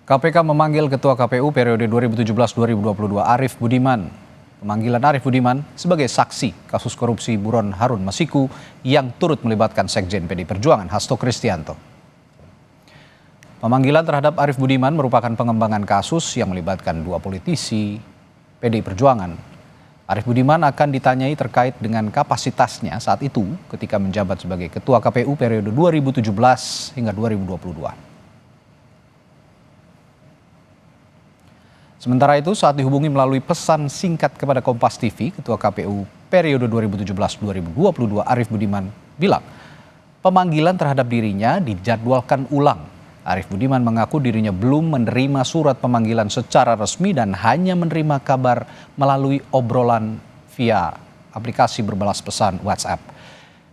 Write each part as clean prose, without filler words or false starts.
KPK memanggil Ketua KPU periode 2017-2022 Arief Budiman. Pemanggilan Arief Budiman sebagai saksi kasus korupsi buron Harun Masiku yang turut melibatkan Sekjen PDI Perjuangan Hasto Kristianto. Pemanggilan terhadap Arief Budiman merupakan pengembangan kasus yang melibatkan dua politisi PDI Perjuangan. Arief Budiman akan ditanyai terkait dengan kapasitasnya saat itu ketika menjabat sebagai Ketua KPU periode 2017 hingga 2022. Sementara itu, saat dihubungi melalui pesan singkat kepada Kompas TV, Ketua KPU periode 2017-2022 Arief Budiman bilang, pemanggilan terhadap dirinya dijadwalkan ulang. Arief Budiman mengaku dirinya belum menerima surat pemanggilan secara resmi dan hanya menerima kabar melalui obrolan via aplikasi berbalas pesan WhatsApp.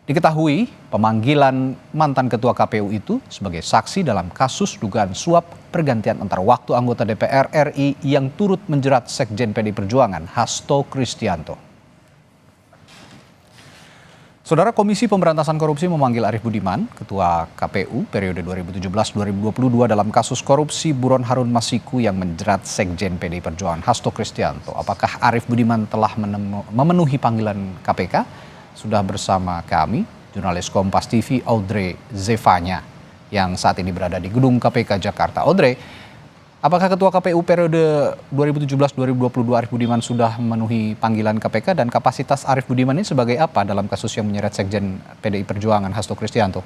Diketahui pemanggilan mantan Ketua KPU itu sebagai saksi dalam kasus dugaan suap pergantian antar waktu anggota DPR RI yang turut menjerat Sekjen PDI Perjuangan Hasto Kristianto. Saudara, Komisi Pemberantasan Korupsi memanggil Arief Budiman, Ketua KPU periode 2017-2022 dalam kasus korupsi buron Harun Masiku yang menjerat Sekjen PDI Perjuangan Hasto Kristianto. Apakah Arief Budiman telah memenuhi panggilan KPK? Sudah bersama kami, jurnalis Kompas TV Audrey Zevanya yang saat ini berada di gedung KPK Jakarta. Audrey, apakah Ketua KPU periode 2017-2022 Arief Budiman sudah memenuhi panggilan KPK dan kapasitas Arief Budiman ini sebagai apa dalam kasus yang menyeret Sekjen PDI Perjuangan Hasto Kristianto?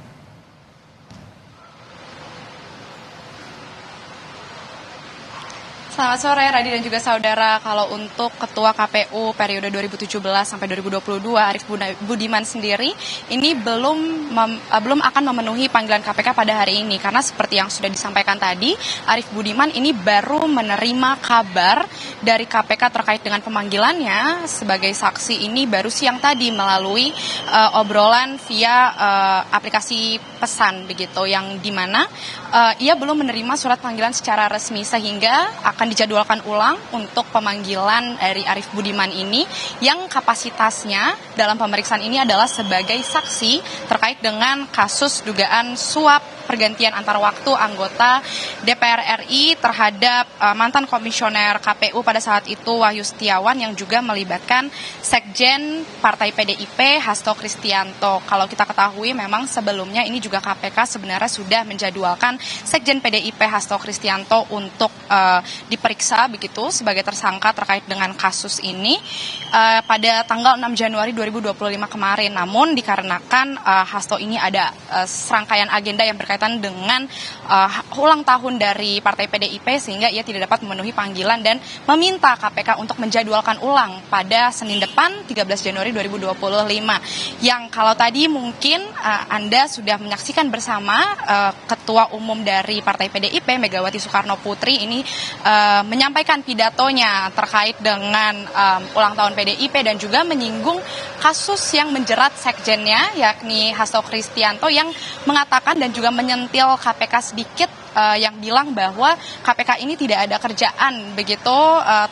Selamat sore Radi dan juga saudara. Kalau untuk Ketua KPU periode 2017 sampai 2022 Arief Budiman sendiri ini belum akan memenuhi panggilan KPK pada hari ini karena seperti yang sudah disampaikan tadi, Arief Budiman ini baru menerima kabar dari KPK terkait dengan pemanggilannya sebagai saksi ini baru siang tadi melalui obrolan via aplikasi pesan begitu, yang dimana ia belum menerima surat panggilan secara resmi sehingga akan dijadwalkan ulang untuk pemanggilan dari Arief Budiman ini yang kapasitasnya dalam pemeriksaan ini adalah sebagai saksi terkait dengan kasus dugaan suap pergantian antar waktu anggota DPR RI terhadap mantan komisioner KPU pada saat itu Wahyu Setiawan yang juga melibatkan Sekjen Partai PDIP Hasto Kristianto. Kalau kita ketahui memang sebelumnya ini juga KPK sebenarnya sudah menjadwalkan Sekjen PDIP Hasto Kristianto untuk diperiksa begitu sebagai tersangka terkait dengan kasus ini pada tanggal 6 Januari 2025 kemarin. Namun dikarenakan Hasto ini ada serangkaian agenda yang berkaitan dengan ulang tahun dari Partai PDIP sehingga ia tidak dapat memenuhi panggilan dan meminta KPK untuk menjadwalkan ulang pada Senin depan 13 Januari 2025. Yang kalau tadi mungkin Anda sudah menyaksikan bersama Ketua Umum dari Partai PDIP Megawati Soekarno Putri ini menyampaikan pidatonya terkait dengan ulang tahun PDIP dan juga menyinggung kasus yang menjerat sekjennya yakni Hasto Kristianto yang mengatakan dan juga menyentil KPK sedikit yang bilang bahwa KPK ini tidak ada kerjaan begitu,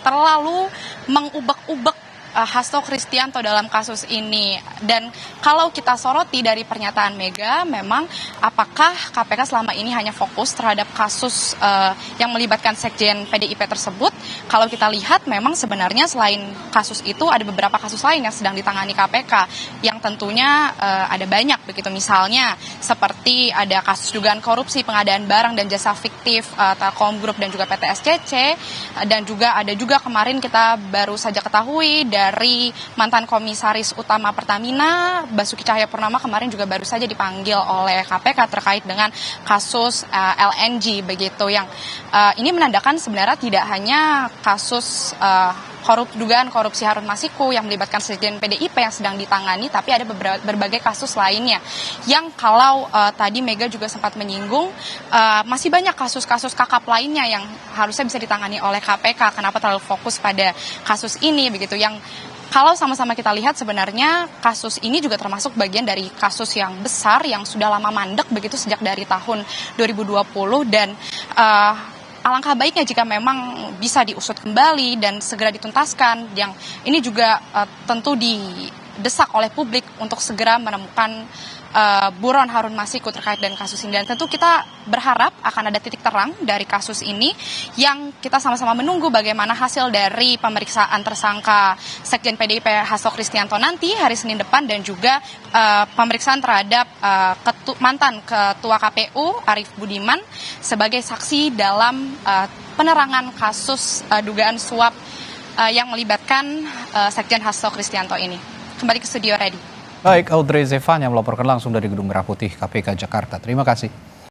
terlalu mengubek-ubek Hasto Kristianto dalam kasus ini. Dan kalau kita soroti dari pernyataan Mega, memang apakah KPK selama ini hanya fokus terhadap kasus yang melibatkan Sekjen PDIP tersebut? Kalau kita lihat memang sebenarnya selain kasus itu ada beberapa kasus lain yang sedang ditangani KPK yang tentunya ada banyak begitu, misalnya seperti ada kasus dugaan korupsi pengadaan barang dan jasa fiktif Telkom Group dan juga PT SCC, dan juga ada juga kemarin kita baru saja ketahui dari mantan komisaris utama Pertamina Basuki Cahayapurnama kemarin juga baru saja dipanggil oleh KPK terkait dengan kasus LNG begitu, yang ini menandakan sebenarnya tidak hanya kasus dugaan korupsi Harun Masiku yang melibatkan Sekjen PDIP yang sedang ditangani, tapi ada berbagai kasus lainnya yang kalau tadi Mega juga sempat menyinggung masih banyak kasus-kasus kakap lainnya yang harusnya bisa ditangani oleh KPK. Kenapa terlalu fokus pada kasus ini begitu, yang kalau sama-sama kita lihat sebenarnya kasus ini juga termasuk bagian dari kasus yang besar yang sudah lama mandek begitu sejak dari tahun 2020 dan alangkah baiknya jika memang bisa diusut kembali dan segera dituntaskan, yang ini juga tentu didesak oleh publik untuk segera menemukan buron Harun Masiku terkait dengan kasus ini. Dan tentu kita berharap akan ada titik terang dari kasus ini yang kita sama-sama menunggu bagaimana hasil dari pemeriksaan tersangka Sekjen PDIP Hasto Kristianto nanti hari Senin depan, dan juga pemeriksaan terhadap mantan Ketua KPU Arief Budiman sebagai saksi dalam penerangan kasus dugaan suap yang melibatkan Sekjen Hasto Kristianto ini. Kembali ke studio, Ready. Baik, Audrey Zevanya melaporkan langsung dari Gedung Merah Putih KPK Jakarta. Terima kasih.